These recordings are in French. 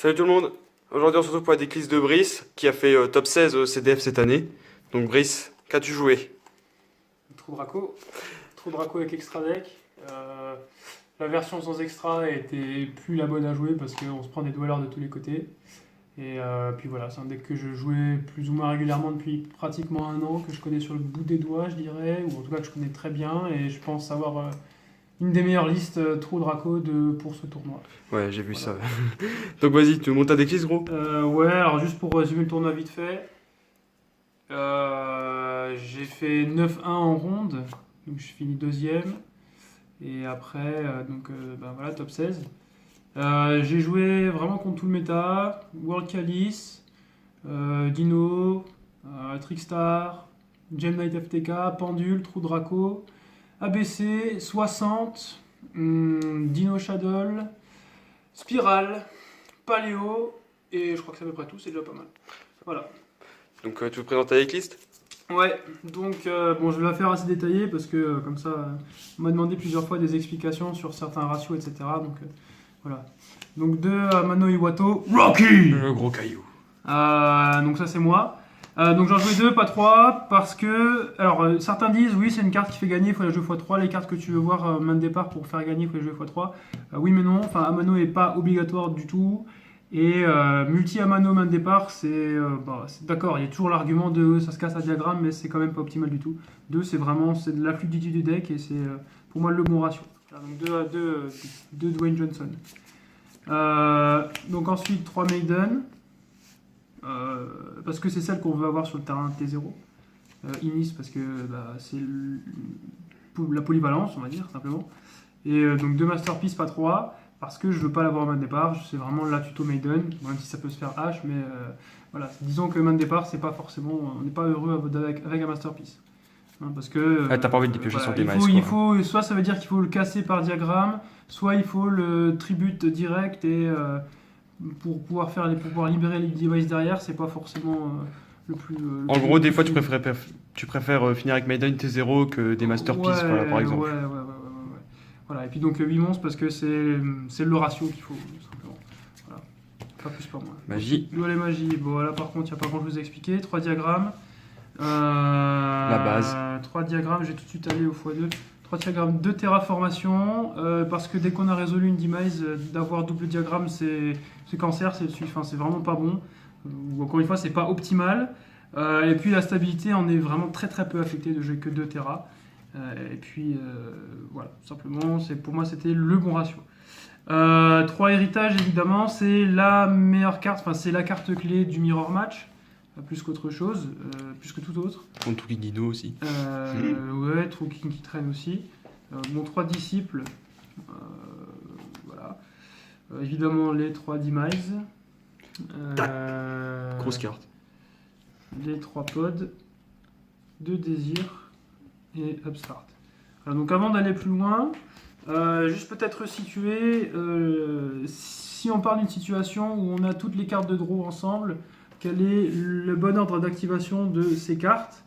Salut tout le monde. Aujourd'hui on se retrouve pour la decklist de Brice qui a fait top 16 au CDF cette année. Donc Brice, qu'as-tu joué? Trou Draco avec extra deck. La version sans extra était plus la bonne à jouer parce qu'on se prend des dwellers de tous les côtés. Et puis voilà, c'est un deck que je jouais plus ou moins régulièrement depuis pratiquement un an, que je connais sur le bout des doigts, je dirais, ou en tout cas que je connais très bien. Et je pense avoir une des meilleures listes Trou Draco pour ce tournoi. Ouais, j'ai vu Voilà. ça. Donc vas-y, tu montes ta decklist gros? Ouais, alors juste pour résumer le tournoi vite fait, j'ai fait 9-1 en ronde, donc je finis deuxième. Et après, voilà, top 16. J'ai joué vraiment contre tout le méta, World Calice, Dino, Trickstar, Gem Knight FTK, Pendule, Trou Draco, ABC, 60, Dino Shadow, Spiral, Paléo, et je crois que c'est à peu près tout, c'est déjà pas mal. Voilà. Donc tu veux présenter ta decklist? Ouais, donc je vais la faire assez détaillée parce que comme ça, on m'a demandé plusieurs fois des explications sur certains ratios, etc. Donc voilà. Donc de Mano Iwato, Rocky. Le gros caillou. Donc ça c'est moi. Donc j'en jouais 2, pas 3, parce que... Alors certains disent, oui c'est une carte qui fait gagner, il faut la jouer x3. Les cartes que tu veux voir main de départ pour faire gagner, il faut les jouer x3. Oui mais non, enfin Amano n'est pas obligatoire du tout. Et multi-Amano main de départ, c'est d'accord, il y a toujours l'argument de ça se casse à diagramme, mais c'est quand même pas optimal du tout. 2, c'est de la fluidité du deck et c'est pour moi le bon ratio. Voilà, donc 2 Dwayne Johnson. Donc ensuite 3 Maiden, parce que c'est celle qu'on veut avoir sur le terrain T0. Inis, parce que c'est la polyvalence, on va dire, simplement. Et donc 2 Masterpiece, pas 3. Parce que je veux pas l'avoir en main de départ, c'est vraiment la tuto Maiden, même si ça peut se faire H, mais voilà, disons que main de départ, c'est pas forcément, on n'est pas heureux avec un Masterpiece. Hein, parce que T'as pas envie de dépiocher sur tes mice, il faut, soit ça veut dire qu'il faut le casser par diagramme, soit il faut le tribute direct, et pour pouvoir libérer les devices derrière, c'est pas forcément le plus... En gros, des fois tu préfères finir avec Maiden T0 que des Masterpieces, voilà, par exemple. Ouais. Voilà, et puis donc 8 monstres parce que c'est le ratio qu'il faut, tout simplement. Voilà. Pas plus pour moi. Magie. Les magies, bon là par contre il n'y a pas grand chose à expliquer. 3 diagrammes. La base. 3 diagrammes, j'ai tout de suite allé au x2. 3 diagrammes de terraformation, parce que dès qu'on a résolu une demise, d'avoir double diagramme c'est cancer, c'est vraiment pas bon. Ou encore une fois c'est pas optimal. Et puis la stabilité en est vraiment très peu affectée de jouer que 2 terras. Et puis voilà, simplement, pour moi c'était le bon ratio. 3 héritages, évidemment, c'est la meilleure carte, enfin c'est la carte clé du mirror match, plus qu'autre chose, plus que tout autre. Contre Tuki Dino aussi. Ouais, Trouking qui traîne aussi. 3 disciples, voilà. Évidemment les 3 demise. Grosse carte. Les 3 pods, 2 désirs. Et Upstart. Alors, donc avant d'aller plus loin, juste peut-être situer, si on parle d'une situation où on a toutes les cartes de draw ensemble, quel est le bon ordre d'activation de ces cartes?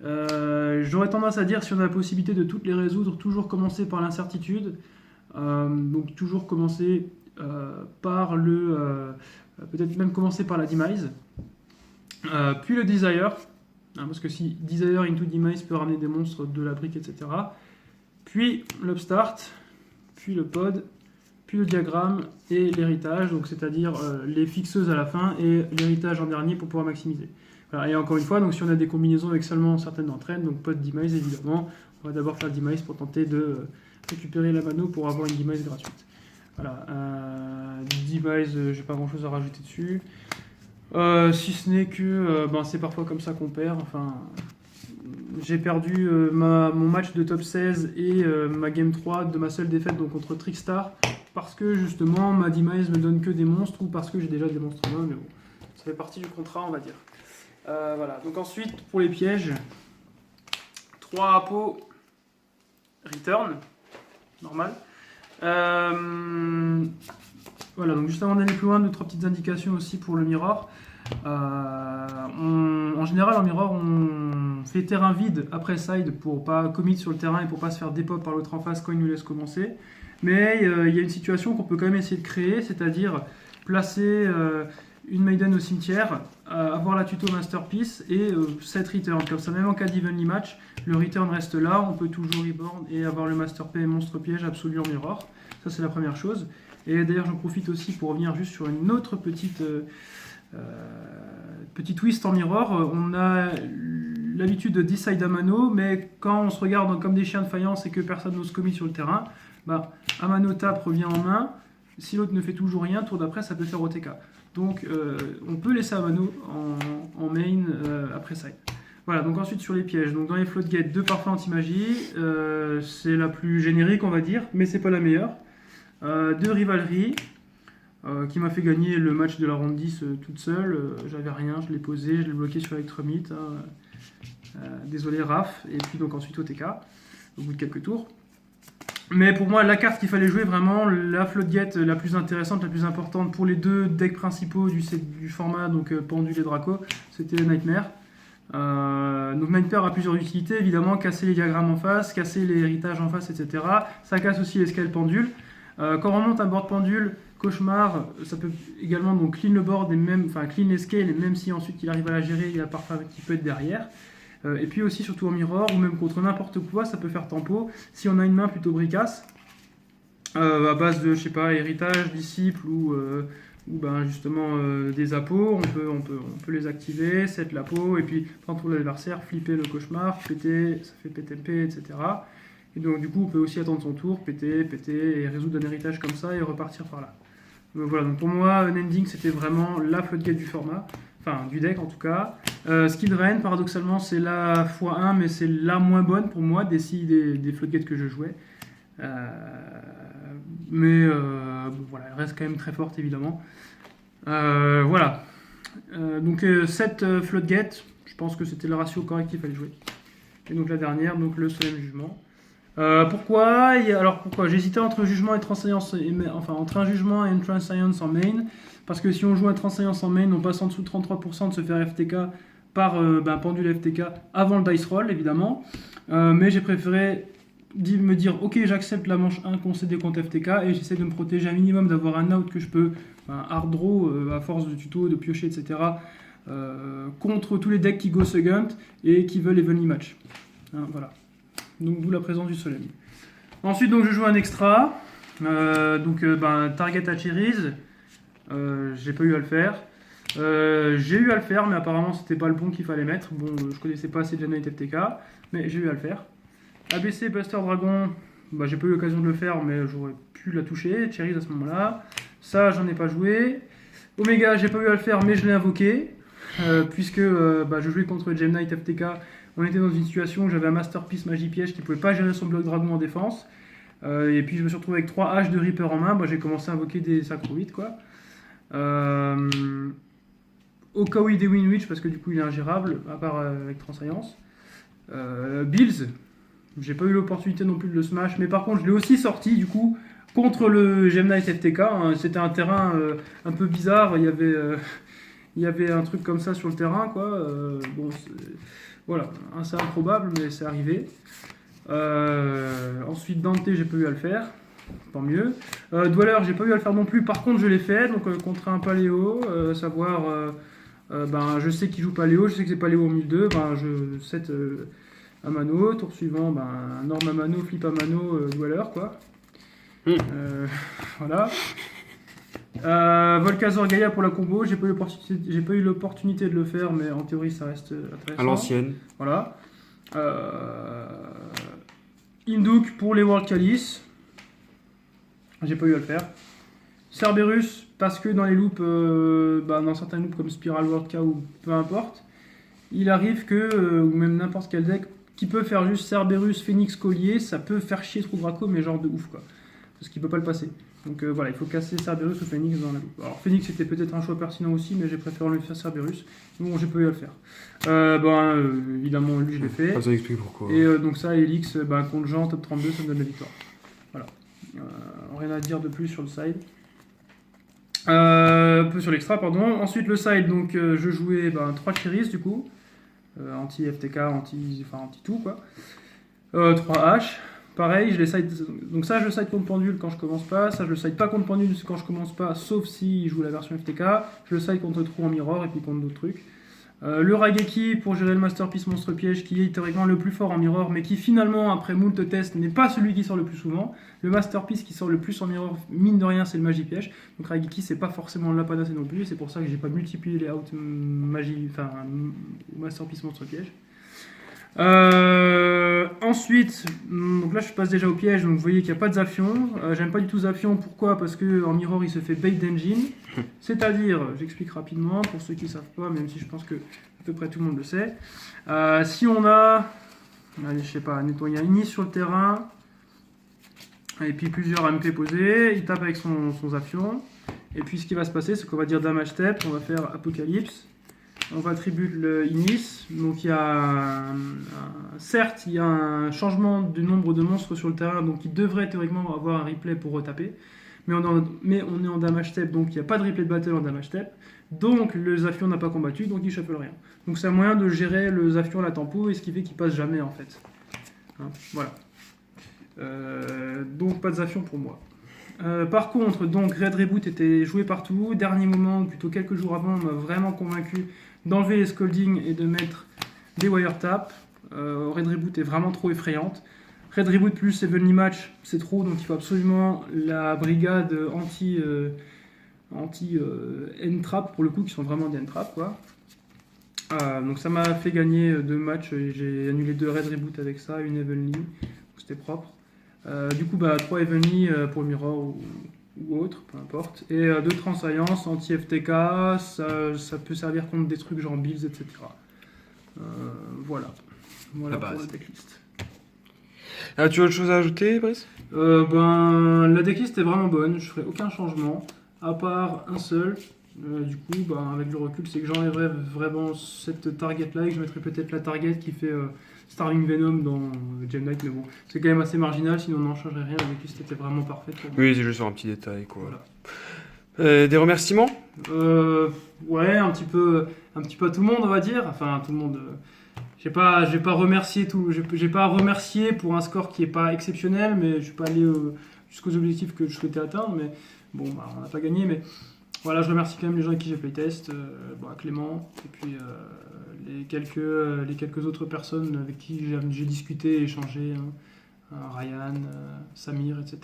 J'aurais tendance à dire, si on a la possibilité de toutes les résoudre, toujours commencer par l'incertitude, donc toujours commencer par peut-être même commencer par la demise, puis le desire. Parce que si Desire into Demise peut ramener des monstres de la brique, etc. Puis l'Upstart, puis le pod, puis le diagramme et l'héritage, donc c'est-à-dire les fixeuses à la fin et l'héritage en dernier pour pouvoir maximiser. Voilà, et encore une fois, donc si on a des combinaisons avec seulement certaines d'entre elles, donc pod Demise évidemment, on va d'abord faire Demise pour tenter de récupérer la mano pour avoir une Demise gratuite. Voilà, Demise, j'ai pas grand chose à rajouter dessus. Si ce n'est que c'est parfois comme ça qu'on perd. Enfin, j'ai perdu mon match de top 16 et ma game 3 de ma seule défaite donc contre Trickstar parce que justement ma demise me donne que des monstres ou parce que j'ai déjà des monstres main, mais bon, ça fait partie du contrat on va dire. Voilà, donc ensuite pour les pièges, 3 Apo, Return, normal. Voilà, donc juste avant d'aller plus loin, 2-3 petites indications aussi pour le mirror. En général, en mirror, on fait terrain vide après side pour pas commit sur le terrain et pour pas se faire dépop par l'autre en face quand il nous laisse commencer. Mais il y a une situation qu'on peut quand même essayer de créer, c'est-à-dire placer une maiden au cimetière, avoir la tuto masterpiece et 7 returns. Comme ça, même en cas d'evenly match, le return reste là, on peut toujours reborn et avoir le master P monstre piège absolu en mirror. Ça, c'est la première chose. Et d'ailleurs, j'en profite aussi pour revenir juste sur une autre petite twist en mirror. On a l'habitude de decide à mano, mais quand on se regarde comme des chiens de faïence et que personne n'ose commis sur le terrain, Amano tape, revient en main. Si l'autre ne fait toujours rien, tour d'après, ça peut faire OTK. Donc, on peut laisser Amano en main après side. Voilà, donc ensuite sur les pièges. Donc dans les floodgates, 2 parfums anti-magie. C'est la plus générique, on va dire, mais c'est pas la meilleure. 2 rivalries, qui m'a fait gagner le match de la ronde 10 toute seule. J'avais rien, je l'ai posé, je l'ai bloqué sur Electromite. Désolé, Raph. Et puis donc ensuite OTK, au bout de quelques tours. Mais pour moi, la carte qu'il fallait jouer, vraiment, la floodgate la plus intéressante, la plus importante pour les 2 decks principaux du format, donc Pendule et Draco, c'était Nightmare. Donc Nightmare a plusieurs utilités, évidemment, casser les diagrammes en face, casser les héritages en face, etc. Ça casse aussi les scales pendules. Quand on remonte un board pendule, cauchemar, ça peut également donc clean le board, clean les scales, et même si ensuite il arrive à la gérer, il y a parfois qui peut être derrière. Et puis aussi, surtout en mirror, ou même contre n'importe quoi, ça peut faire tempo. Si on a une main plutôt bricasse, à base de, je sais pas, héritage, disciple ou justement des appos, on peut les activer, set l'apo, et puis prendre pour l'adversaire, flipper le cauchemar, péter, ça fait PTMP, etc. Et donc du coup, on peut aussi attendre son tour, péter, et résoudre un héritage comme ça et repartir par là. Donc voilà, donc pour moi, Unending, c'était vraiment la floodgate du format. Enfin, du deck en tout cas. Skid Rain, paradoxalement, c'est la x1, mais c'est la moins bonne pour moi des floodgates que je jouais. Mais voilà, elle reste quand même très forte évidemment. Voilà. Donc 7 floodgates, je pense que c'était le ratio correct qu'il fallait jouer. Et donc la dernière, donc le Solemn Jugement. Pourquoi Alors pourquoi j'hésitais entre jugement et transcendance, entre un jugement et une transcendance en main, parce que si on joue un transcendance en main, on passe en dessous de 33% de se faire FTK par pendule FTK avant le dice roll évidemment, mais j'ai préféré me dire ok, j'accepte la manche 1 concédée contre FTK et j'essaie de me protéger un minimum, d'avoir un out que je peux hard draw à force de tuto, de piocher, etc. Contre tous les decks qui go second et qui veulent evenly match. Voilà. Donc d'où la présence du Solemn. Ensuite donc je joue un extra, target à cherries, j'ai pas eu à le faire. J'ai eu à le faire, mais apparemment c'était pas le bon qu'il fallait mettre. Bon, je connaissais pas assez de Generate FTK, mais j'ai eu à le faire. ABC Buster Dragon, j'ai pas eu l'occasion de le faire, mais j'aurais pu la toucher. Cherries à ce moment-là. Ça, j'en ai pas joué. Omega, j'ai pas eu à le faire, mais je l'ai invoqué, puisque je jouais contre Gem Knight FTK. On était dans une situation où j'avais un Masterpiece Magie Piège qui pouvait pas gérer son bloc dragon en défense. Et puis je me suis retrouvé avec 3 haches de Reaper en main. J'ai commencé à invoquer des Sacro 8, quoi. Au cas où il des Winwitch, parce que du coup il est ingérable, à part avec Transcience. Bills, j'ai pas eu l'opportunité non plus de le smash, mais par contre je l'ai aussi sorti du coup contre le Gem Knight FTK. C'était un terrain un peu bizarre, il y avait un truc comme ça sur le terrain, quoi. Voilà, c'est improbable, mais c'est arrivé. Ensuite, Dante, j'ai pas eu à le faire, tant mieux. Dweller, j'ai pas eu à le faire non plus, par contre, je l'ai fait, donc contre un Paléo, je sais qu'il joue Paléo, je sais que c'est Paléo au 1002, je set Amano, tour suivant, Norme Amano, Flip Amano, Dweller, quoi. Voilà. Volcazor Gaia pour la combo, j'ai pas eu l'opportunité de le faire, mais en théorie ça reste intéressant. À l'ancienne. Voilà. Induk pour les World Calice, j'ai pas eu à le faire. Cerberus, parce que dans les loops, dans certains loops comme Spiral World K ou peu importe, il arrive que, ou même n'importe quel deck, qui peut faire juste Cerberus, Phoenix, Collier, ça peut faire chier Trou Draco, mais genre de ouf, quoi. Parce qu'il peut pas le passer. Donc voilà, il faut casser Cerberus ou Phoenix dans la loupe. Alors Phoenix c'était peut-être un choix pertinent aussi, mais j'ai préféré le faire Cerberus. Bon, j'ai pas eu à le faire. Évidemment, lui je l'ai fait. Ça explique pourquoi. Et donc ça, Elix, contre Jean, top 32, ça me donne la victoire. Voilà. Rien à dire de plus sur le side. Un peu sur l'extra, pardon. Ensuite le side, donc je jouais 3 cherries du coup. Anti-FTK, anti-tout quoi. 3 H. pareil, je les side. Donc ça, je le side contre pendule quand je commence pas. Ça, je le side pas contre pendule quand je commence pas, sauf si je joue la version FTK. Je le side contre trou en mirror et puis contre d'autres trucs. Le Raigeki pour gérer le Masterpiece Monstre Piège, qui est théoriquement le plus fort en mirror, mais qui finalement, après moult tests, n'est pas celui qui sort le plus souvent. Le Masterpiece qui sort le plus en mirror, mine de rien, c'est le Magie Piège. Donc Raigeki, c'est pas forcément la panacée non plus. C'est pour ça que j'ai pas multiplié les out Magie, enfin Masterpiece Monstre Piège. Ensuite, donc là je passe déjà au piège, donc vous voyez qu'il n'y a pas de Zafion. J'aime pas du tout Zafion, pourquoi? Parce qu'en mirror il se fait bait d'engine. C'est-à-dire, j'explique rapidement pour ceux qui ne savent pas, même si je pense que à peu près tout le monde le sait. Si on a, allez, je sais pas, nettoyer un Inis sur le terrain, et puis plusieurs MP posés, il tape avec son Zafion. Et puis ce qui va se passer, c'est qu'on va dire damage step, on va faire Apocalypse. On va attribuer le Inis, donc il y a certes il y a un changement du nombre de monstres sur le terrain, donc il devrait théoriquement avoir un replay pour retaper, mais on est en damage step, donc il n'y a pas de replay de battle en damage step, donc le Zafion n'a pas combattu, donc il shuffle rien. Donc c'est un moyen de gérer le Zafion à la tempo, et ce qui fait qu'il passe jamais en fait. Hein, voilà. Donc pas de Zafion pour moi. Par contre, donc Red Reboot était joué partout. Dernier moment, ou plutôt quelques jours avant, on m'a vraiment convaincu d'enlever les scolding et de mettre des wiretaps. Red Reboot est vraiment trop effrayante. Red Reboot plus Evenly Match, c'est trop, donc il faut absolument la brigade anti end-trap pour le coup, qui sont vraiment des end-trap quoi. Donc ça m'a fait gagner 2 matchs, j'ai annulé 2 Red Reboot avec ça, une Evenly, c'était propre. Du coup, 3 Evenly pour le Mirror ou autre, peu importe. Et 2 Transcience, anti-FTK, ça peut servir contre des trucs genre Bills, etc. Voilà. Voilà pour la decklist. Tu as autre chose à ajouter, Brice? La decklist est vraiment bonne, je ferai aucun changement, à part un seul. Du coup, avec le recul, c'est que j'enlèverais vraiment cette target-là et que je mettrais peut-être la target qui fait Starving Venom dans Gem Knight, mais bon, c'est quand même assez marginal, sinon on n'en changerait rien, la decklist était vraiment parfaite. Oui, c'est juste sur un petit détail, quoi. Voilà. Des remerciements? Ouais, un petit peu à tout le monde, on va dire. Enfin, tout le monde. J'ai pas remercié j'ai pas remercié pour un score qui est pas exceptionnel, mais je suis pas allé jusqu'aux objectifs que je souhaitais atteindre. Mais bon, on n'a pas gagné, mais voilà, je remercie quand même les gens avec qui j'ai playtest, Clément, et puis les quelques autres personnes avec qui j'ai discuté et échangé, Ryan, Samir, etc.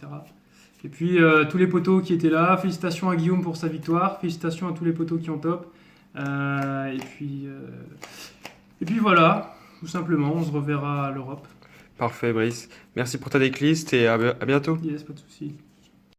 Et puis tous les potos qui étaient là, félicitations à Guillaume pour sa victoire, félicitations à tous les potos qui ont top. Et puis voilà, tout simplement, on se reverra à l'Europe. Parfait, Brice. Merci pour ta decklist et à bientôt. Yes, pas de soucis.